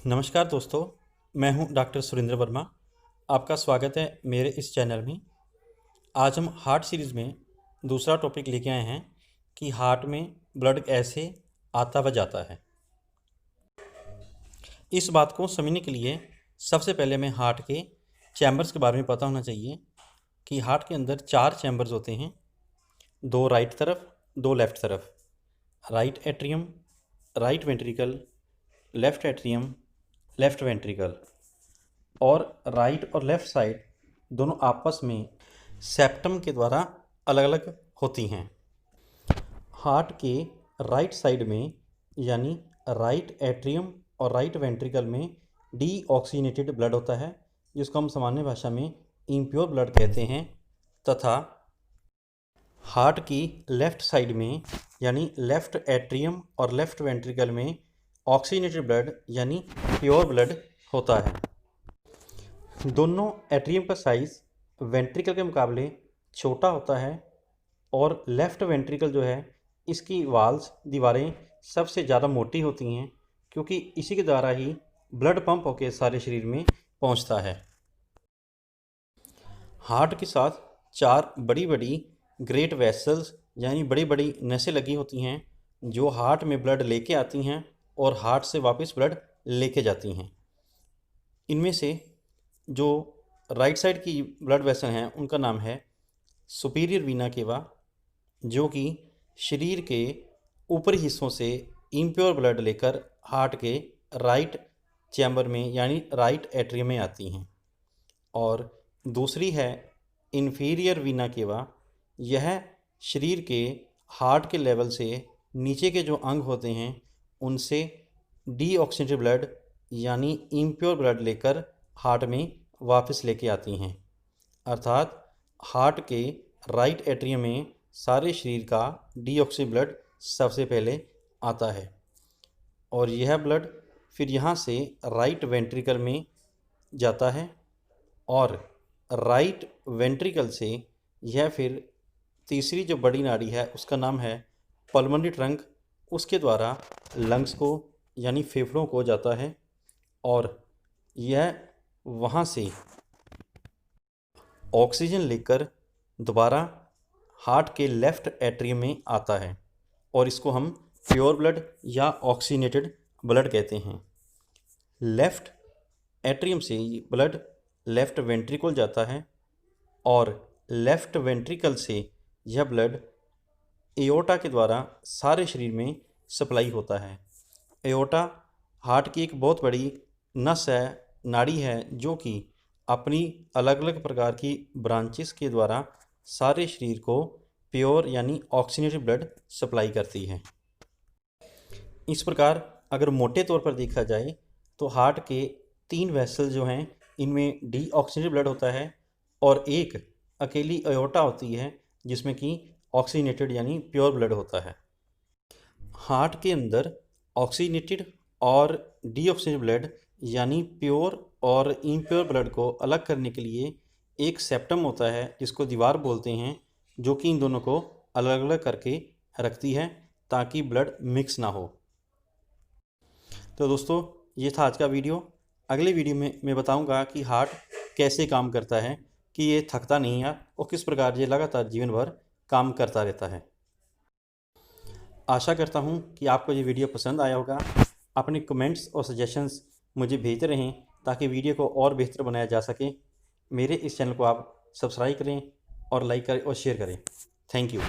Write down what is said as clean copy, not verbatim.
नमस्कार दोस्तों, मैं हूं डॉक्टर सुरेंद्र वर्मा। आपका स्वागत है मेरे इस चैनल में। आज हम हार्ट सीरीज़ में दूसरा टॉपिक लेके आए हैं कि हार्ट में ब्लड कैसे आता व जाता है। इस बात को समझने के लिए सबसे पहले हमें हार्ट के चैम्बर्स के बारे में पता होना चाहिए कि हार्ट के अंदर 4 चैम्बर्स होते हैं, 2 राइट तरफ, 2 लेफ़्ट तरफ। Right atrium, right ventricle, left atrium, left ventricle. और राइट और लेफ़्ट साइड दोनों आपस में सेप्टम के द्वारा अलग अलग होती हैं। हार्ट के राइट साइड में यानी राइट एट्रियम और राइट वेंट्रिकल में डीऑक्सीनेटेड ब्लड होता है, जिसको हम सामान्य भाषा में इम्प्योर ब्लड कहते हैं। तथा हार्ट की लेफ़्ट साइड में यानी लेफ़्ट एट्रियम और लेफ़्ट वेंट्रिकल में ऑक्सीनेटेड ब्लड यानी प्योर ब्लड होता है। दोनों एट्रियम का साइज़ वेंट्रिकल के मुकाबले छोटा होता है और लेफ़्ट वेंट्रिकल जो है इसकी वाल्स दीवारें सबसे ज़्यादा मोटी होती हैं, क्योंकि इसी के द्वारा ही ब्लड पंप होकर सारे शरीर में पहुंचता है। हार्ट के साथ 4 बड़ी बड़ी ग्रेट वेसल्स यानी बड़ी बड़ी नसें लगी होती हैं, जो हार्ट में ब्लड लेके आती हैं और हार्ट से वापस ब्लड लेके जाती हैं। इनमें से जो राइट साइड की ब्लड वेसल हैं उनका नाम है सुपीरियर वीना केवा, जो कि शरीर के ऊपरी हिस्सों से इम्प्योर ब्लड लेकर हार्ट के राइट चैम्बर में यानी राइट एट्रियम में आती हैं। और दूसरी है इन्फीरियर वीना केवा। यह शरीर के हार्ट के लेवल से नीचे के जो अंग होते हैं उनसे डीऑक्सीनेटेड ब्लड यानी इम्प्योर ब्लड लेकर हार्ट में वापस लेके आती हैं। अर्थात हार्ट के राइट एट्रियम में सारे शरीर का डीऑक्सी ब्लड सबसे पहले आता है और यह ब्लड फिर यहाँ से राइट वेंट्रिकल में जाता है और राइट वेंट्रिकल से यह फिर तीसरी जो बड़ी नाड़ी है उसका नाम है पल्मोनरी ट्रंक, उसके द्वारा लंग्स को यानी फेफड़ों को जाता है और यह वहाँ से ऑक्सीजन लेकर दोबारा हार्ट के लेफ़्ट एट्रियम में आता है और इसको हम प्योर ब्लड या ऑक्सीनेटेड ब्लड कहते हैं। लेफ़्ट एट्रियम से ब्लड लेफ़्ट वेंट्रिकल जाता है और लेफ़्ट वेंट्रिकल से यह ब्लड एओर्टा के द्वारा सारे शरीर में सप्लाई होता है। एओर्टा हार्ट की एक बहुत बड़ी नस है, नाड़ी है, जो कि अपनी अलग अलग प्रकार की ब्रांचेस के द्वारा सारे शरीर को प्योर यानी ऑक्सीनेटेड ब्लड सप्लाई करती है। इस प्रकार अगर मोटे तौर पर देखा जाए तो हार्ट के 3 वेसल जो हैं इनमें डीऑक्सीनेटेड ब्लड होता है और एक अकेली एओर्टा होती है जिसमें कि ऑक्सीनेटेड यानी प्योर ब्लड होता है। हार्ट के अंदर ऑक्सीनेटेड और डीऑक्सीनेटेड ब्लड यानी प्योर और इम्प्योर ब्लड को अलग करने के लिए एक सेप्टम होता है जिसको दीवार बोलते हैं, जो कि इन दोनों को अलग अलग करके रखती है ताकि ब्लड मिक्स ना हो। तो दोस्तों, ये था आज का वीडियो। अगले वीडियो में मैं बताऊंगा कि हार्ट कैसे काम करता है, कि ये थकता नहीं है और किस प्रकार ये लगातार जीवन भर काम करता रहता है। आशा करता हूँ कि आपको ये वीडियो पसंद आया होगा। अपने कमेंट्स और सजेशंस मुझे भेजते रहें ताकि वीडियो को और बेहतर बनाया जा सके। मेरे इस चैनल को आप सब्सक्राइब करें और लाइक करें और शेयर करें। Thank you.